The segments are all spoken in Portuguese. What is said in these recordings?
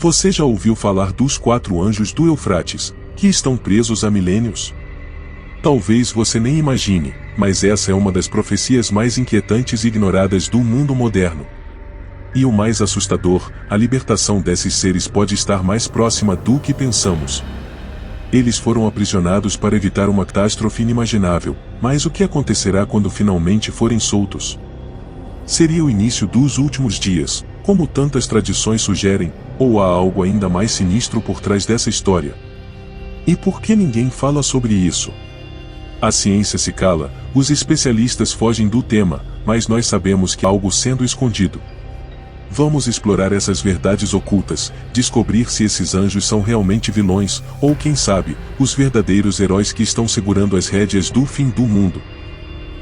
Você já ouviu falar dos 4 anjos do Eufrates, que estão presos há milênios? Talvez você nem imagine, mas essa é uma das profecias mais inquietantes e ignoradas do mundo moderno. E o mais assustador, a libertação desses seres pode estar mais próxima do que pensamos. Eles foram aprisionados para evitar uma catástrofe inimaginável, mas o que acontecerá quando finalmente forem soltos? Seria o início dos últimos dias, como tantas tradições sugerem, ou há algo ainda mais sinistro por trás dessa história? E por que ninguém fala sobre isso? A ciência se cala, os especialistas fogem do tema, mas nós sabemos que há algo sendo escondido. Vamos explorar essas verdades ocultas, descobrir se esses anjos são realmente vilões, ou quem sabe, os verdadeiros heróis que estão segurando as rédeas do fim do mundo.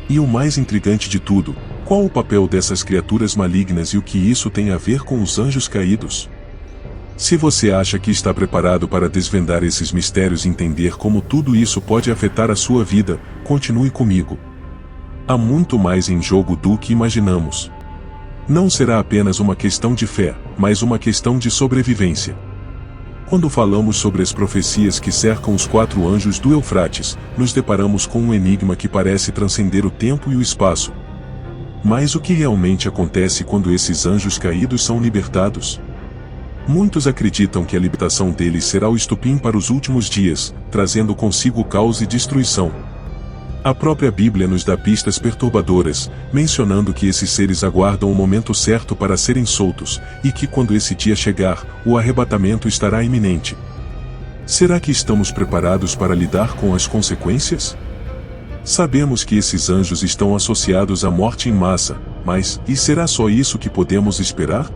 E o mais intrigante de tudo, qual o papel dessas criaturas malignas e o que isso tem a ver com os anjos caídos? Se você acha que está preparado para desvendar esses mistérios e entender como tudo isso pode afetar a sua vida, continue comigo. Há muito mais em jogo do que imaginamos. Não será apenas uma questão de fé, mas uma questão de sobrevivência. Quando falamos sobre as profecias que cercam os 4 anjos do Eufrates, nos deparamos com um enigma que parece transcender o tempo e o espaço. Mas o que realmente acontece quando esses anjos caídos são libertados? Muitos acreditam que a libertação deles será o estopim para os últimos dias, trazendo consigo caos e destruição. A própria Bíblia nos dá pistas perturbadoras, mencionando que esses seres aguardam o momento certo para serem soltos, e que quando esse dia chegar, o arrebatamento estará iminente. Será que estamos preparados para lidar com as consequências? Sabemos que esses anjos estão associados à morte em massa, mas, e será só isso que podemos esperar?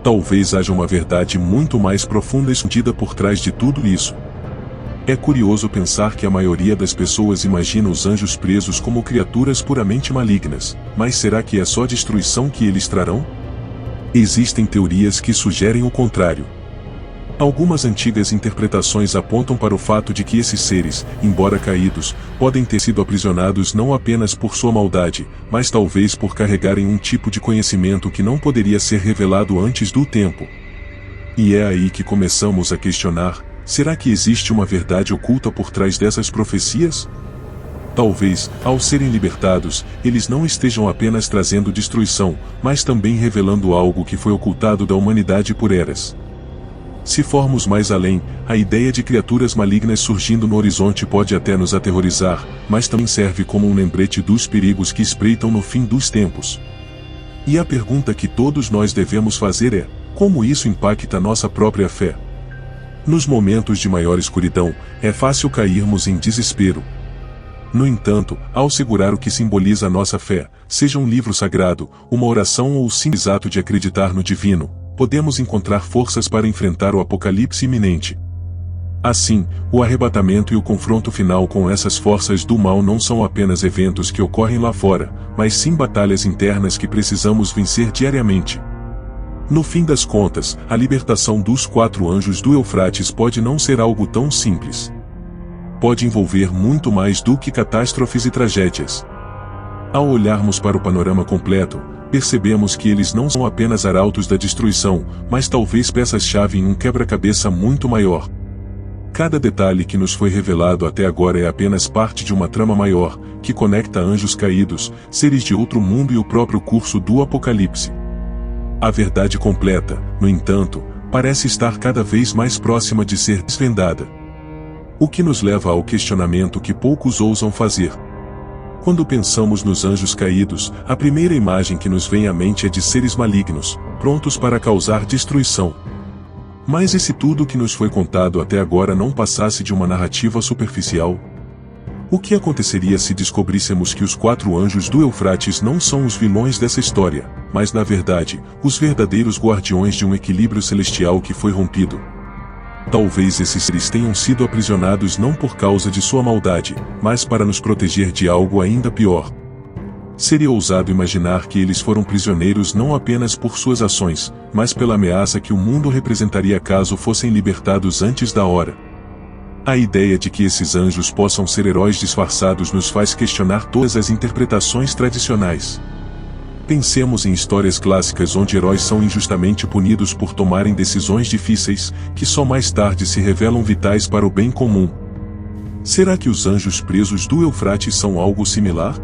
Talvez haja uma verdade muito mais profunda escondida por trás de tudo isso. É curioso pensar que a maioria das pessoas imagina os anjos presos como criaturas puramente malignas, mas será que é só destruição que eles trarão? Existem teorias que sugerem o contrário. Algumas antigas interpretações apontam para o fato de que esses seres, embora caídos, podem ter sido aprisionados não apenas por sua maldade, mas talvez por carregarem um tipo de conhecimento que não poderia ser revelado antes do tempo. E é aí que começamos a questionar: será que existe uma verdade oculta por trás dessas profecias? Talvez, ao serem libertados, eles não estejam apenas trazendo destruição, mas também revelando algo que foi ocultado da humanidade por eras. Se formos mais além, a ideia de criaturas malignas surgindo no horizonte pode até nos aterrorizar, mas também serve como um lembrete dos perigos que espreitam no fim dos tempos. E a pergunta que todos nós devemos fazer é: como isso impacta nossa própria fé? Nos momentos de maior escuridão, é fácil cairmos em desespero. No entanto, ao segurar o que simboliza a nossa fé, seja um livro sagrado, uma oração ou o simples ato de acreditar no divino, podemos encontrar forças para enfrentar o apocalipse iminente. Assim, o arrebatamento e o confronto final com essas forças do mal não são apenas eventos que ocorrem lá fora, mas sim batalhas internas que precisamos vencer diariamente. No fim das contas, a libertação dos 4 anjos do Eufrates pode não ser algo tão simples. Pode envolver muito mais do que catástrofes e tragédias. Ao olharmos para o panorama completo, percebemos que eles não são apenas arautos da destruição, mas talvez peças-chave em um quebra-cabeça muito maior. Cada detalhe que nos foi revelado até agora é apenas parte de uma trama maior, que conecta anjos caídos, seres de outro mundo e o próprio curso do Apocalipse. A verdade completa, no entanto, parece estar cada vez mais próxima de ser desvendada. O que nos leva ao questionamento que poucos ousam fazer. Quando pensamos nos anjos caídos, a primeira imagem que nos vem à mente é de seres malignos, prontos para causar destruição. Mas e se tudo o que nos foi contado até agora não passasse de uma narrativa superficial? O que aconteceria se descobríssemos que os 4 anjos do Eufrates não são os vilões dessa história, mas na verdade, os verdadeiros guardiões de um equilíbrio celestial que foi rompido? Talvez esses seres tenham sido aprisionados não por causa de sua maldade, mas para nos proteger de algo ainda pior. Seria ousado imaginar que eles foram prisioneiros não apenas por suas ações, mas pela ameaça que o mundo representaria caso fossem libertados antes da hora. A ideia de que esses anjos possam ser heróis disfarçados nos faz questionar todas as interpretações tradicionais. Pensemos em histórias clássicas onde heróis são injustamente punidos por tomarem decisões difíceis, que só mais tarde se revelam vitais para o bem comum. Será que os anjos presos do Eufrates são algo similar?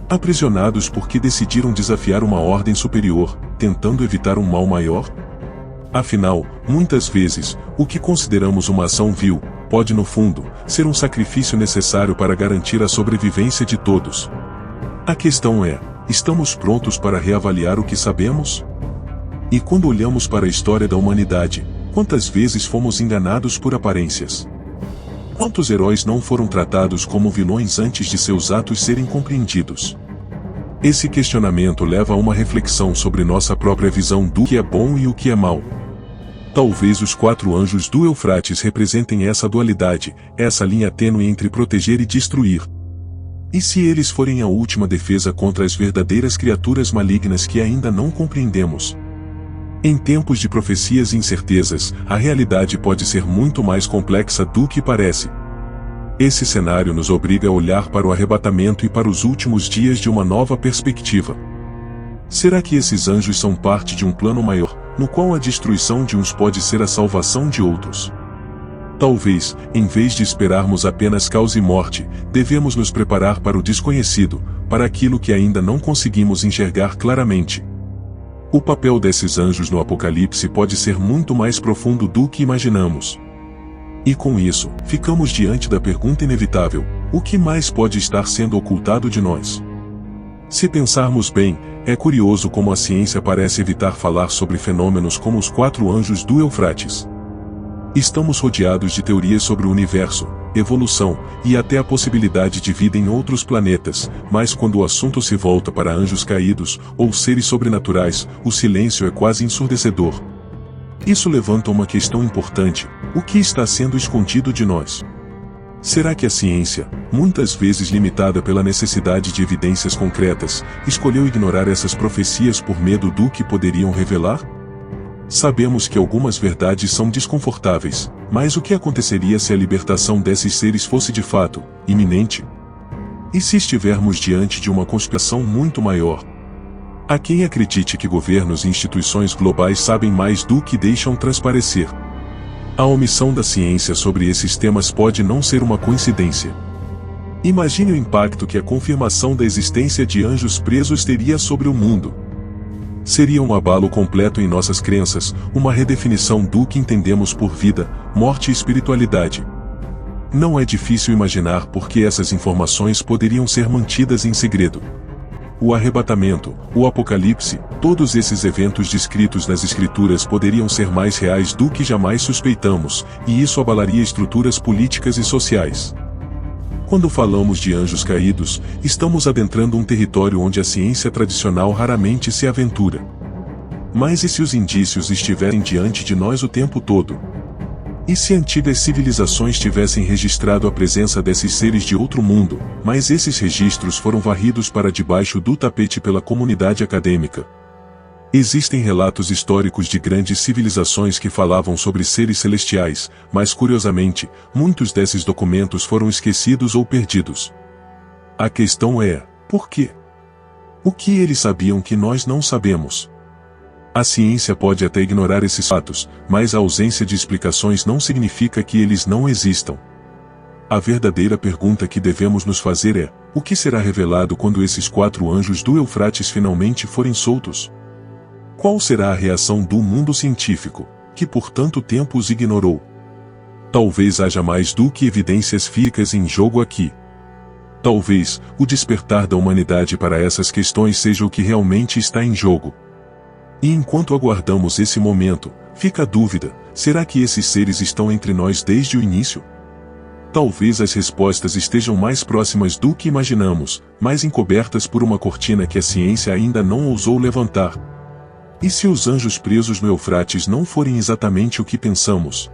Aprisionados porque decidiram desafiar uma ordem superior, tentando evitar um mal maior? Afinal, muitas vezes, o que consideramos uma ação vil, pode no fundo, ser um sacrifício necessário para garantir a sobrevivência de todos. A questão é, estamos prontos para reavaliar o que sabemos? E quando olhamos para a história da humanidade, quantas vezes fomos enganados por aparências? Quantos heróis não foram tratados como vilões antes de seus atos serem compreendidos? Esse questionamento leva a uma reflexão sobre nossa própria visão do que é bom e o que é mal. Talvez os 4 anjos do Eufrates representem essa dualidade, essa linha tênue entre proteger e destruir. E se eles forem a última defesa contra as verdadeiras criaturas malignas que ainda não compreendemos? Em tempos de profecias e incertezas, a realidade pode ser muito mais complexa do que parece. Esse cenário nos obriga a olhar para o arrebatamento e para os últimos dias de uma nova perspectiva. Será que esses anjos são parte de um plano maior, no qual a destruição de uns pode ser a salvação de outros? Talvez, em vez de esperarmos apenas caos e morte, devemos nos preparar para o desconhecido, para aquilo que ainda não conseguimos enxergar claramente. O papel desses anjos no Apocalipse pode ser muito mais profundo do que imaginamos. E com isso, ficamos diante da pergunta inevitável: o que mais pode estar sendo ocultado de nós? Se pensarmos bem, é curioso como a ciência parece evitar falar sobre fenômenos como os 4 anjos do Eufrates. Estamos rodeados de teorias sobre o universo, evolução, e até a possibilidade de vida em outros planetas, mas quando o assunto se volta para anjos caídos, ou seres sobrenaturais, o silêncio é quase ensurdecedor. Isso levanta uma questão importante: o que está sendo escondido de nós? Será que a ciência, muitas vezes limitada pela necessidade de evidências concretas, escolheu ignorar essas profecias por medo do que poderiam revelar? Sabemos que algumas verdades são desconfortáveis, mas o que aconteceria se a libertação desses seres fosse de fato iminente? E se estivermos diante de uma conspiração muito maior? Há quem acredite que governos e instituições globais sabem mais do que deixam transparecer. A omissão da ciência sobre esses temas pode não ser uma coincidência. Imagine o impacto que a confirmação da existência de anjos presos teria sobre o mundo. Seria um abalo completo em nossas crenças, uma redefinição do que entendemos por vida, morte e espiritualidade. Não é difícil imaginar por que essas informações poderiam ser mantidas em segredo. O arrebatamento, o Apocalipse, todos esses eventos descritos nas Escrituras poderiam ser mais reais do que jamais suspeitamos, e isso abalaria estruturas políticas e sociais. Quando falamos de anjos caídos, estamos adentrando um território onde a ciência tradicional raramente se aventura. Mas e se os indícios estiverem diante de nós o tempo todo? E se antigas civilizações tivessem registrado a presença desses seres de outro mundo, mas esses registros foram varridos para debaixo do tapete pela comunidade acadêmica? Existem relatos históricos de grandes civilizações que falavam sobre seres celestiais, mas curiosamente, muitos desses documentos foram esquecidos ou perdidos. A questão é, por quê? O que eles sabiam que nós não sabemos? A ciência pode até ignorar esses fatos, mas a ausência de explicações não significa que eles não existam. A verdadeira pergunta que devemos nos fazer é: o que será revelado quando esses 4 anjos do Eufrates finalmente forem soltos? Qual será a reação do mundo científico, que por tanto tempo os ignorou? Talvez haja mais do que evidências físicas em jogo aqui. Talvez, o despertar da humanidade para essas questões seja o que realmente está em jogo. E enquanto aguardamos esse momento, fica a dúvida: será que esses seres estão entre nós desde o início? Talvez as respostas estejam mais próximas do que imaginamos, mas encobertas por uma cortina que a ciência ainda não ousou levantar. E se os anjos presos no Eufrates não forem exatamente o que pensamos?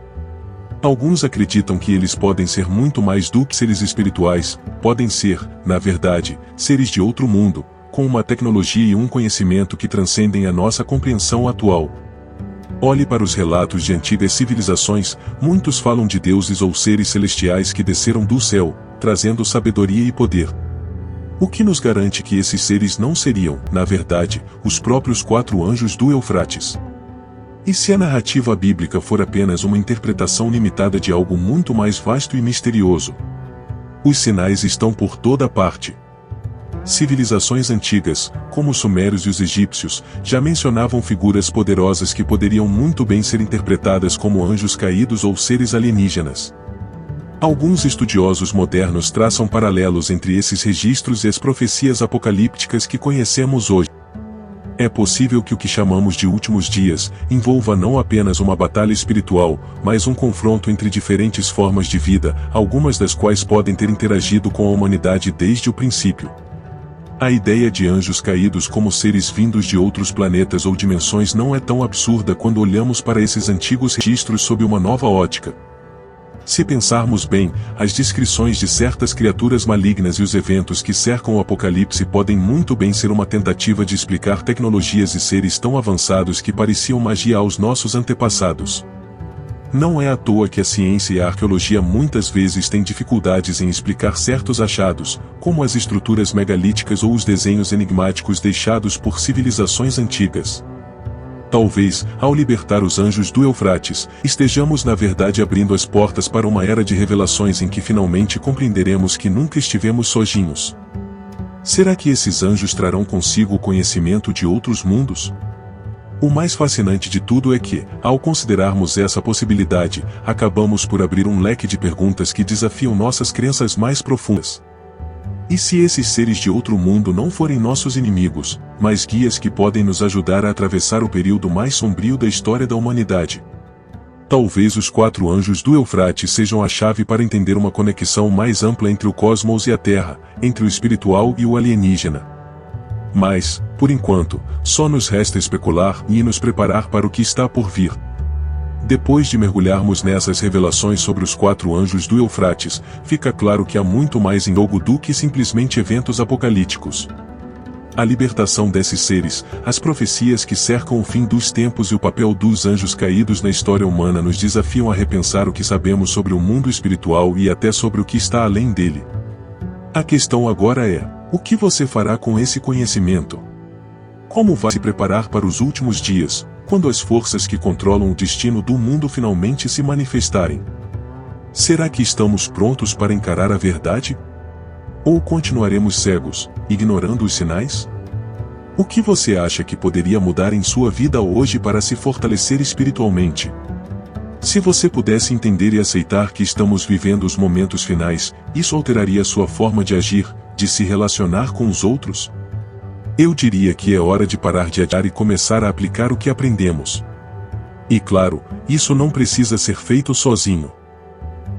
Alguns acreditam que eles podem ser muito mais do que seres espirituais, podem ser, na verdade, seres de outro mundo, com uma tecnologia e um conhecimento que transcendem a nossa compreensão atual. Olhe para os relatos de antigas civilizações, muitos falam de deuses ou seres celestiais que desceram do céu, trazendo sabedoria e poder. O que nos garante que esses seres não seriam, na verdade, os próprios 4 anjos do Eufrates? E se a narrativa bíblica for apenas uma interpretação limitada de algo muito mais vasto e misterioso? Os sinais estão por toda parte. Civilizações antigas, como os sumérios e os egípcios, já mencionavam figuras poderosas que poderiam muito bem ser interpretadas como anjos caídos ou seres alienígenas. Alguns estudiosos modernos traçam paralelos entre esses registros e as profecias apocalípticas que conhecemos hoje. É possível que o que chamamos de últimos dias envolva não apenas uma batalha espiritual, mas um confronto entre diferentes formas de vida, algumas das quais podem ter interagido com a humanidade desde o princípio. A ideia de anjos caídos como seres vindos de outros planetas ou dimensões não é tão absurda quando olhamos para esses antigos registros sob uma nova ótica. Se pensarmos bem, as descrições de certas criaturas malignas e os eventos que cercam o Apocalipse podem muito bem ser uma tentativa de explicar tecnologias e seres tão avançados que pareciam magia aos nossos antepassados. Não é à toa que a ciência e a arqueologia muitas vezes têm dificuldades em explicar certos achados, como as estruturas megalíticas ou os desenhos enigmáticos deixados por civilizações antigas. Talvez, ao libertar os anjos do Eufrates, estejamos na verdade abrindo as portas para uma era de revelações em que finalmente compreenderemos que nunca estivemos sozinhos. Será que esses anjos trarão consigo o conhecimento de outros mundos? O mais fascinante de tudo é que, ao considerarmos essa possibilidade, acabamos por abrir um leque de perguntas que desafiam nossas crenças mais profundas. E se esses seres de outro mundo não forem nossos inimigos, mas guias que podem nos ajudar a atravessar o período mais sombrio da história da humanidade? Talvez os 4 anjos do Eufrates sejam a chave para entender uma conexão mais ampla entre o cosmos e a Terra, entre o espiritual e o alienígena. Mas, por enquanto, só nos resta especular e nos preparar para o que está por vir. Depois de mergulharmos nessas revelações sobre os 4 anjos do Eufrates, fica claro que há muito mais em jogo do que simplesmente eventos apocalípticos. A libertação desses seres, as profecias que cercam o fim dos tempos e o papel dos anjos caídos na história humana nos desafiam a repensar o que sabemos sobre o mundo espiritual e até sobre o que está além dele. A questão agora é: o que você fará com esse conhecimento? Como vai se preparar para os últimos dias, quando as forças que controlam o destino do mundo finalmente se manifestarem? Será que estamos prontos para encarar a verdade? Ou continuaremos cegos, ignorando os sinais? O que você acha que poderia mudar em sua vida hoje para se fortalecer espiritualmente? Se você pudesse entender e aceitar que estamos vivendo os momentos finais, isso alteraria sua forma de agir, de se relacionar com os outros? Eu diria que é hora de parar de adiar e começar a aplicar o que aprendemos. E claro, isso não precisa ser feito sozinho.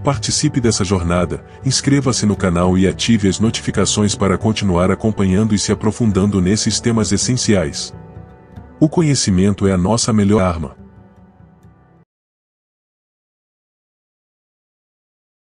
Participe dessa jornada, inscreva-se no canal e ative as notificações para continuar acompanhando e se aprofundando nesses temas essenciais. O conhecimento é a nossa melhor arma.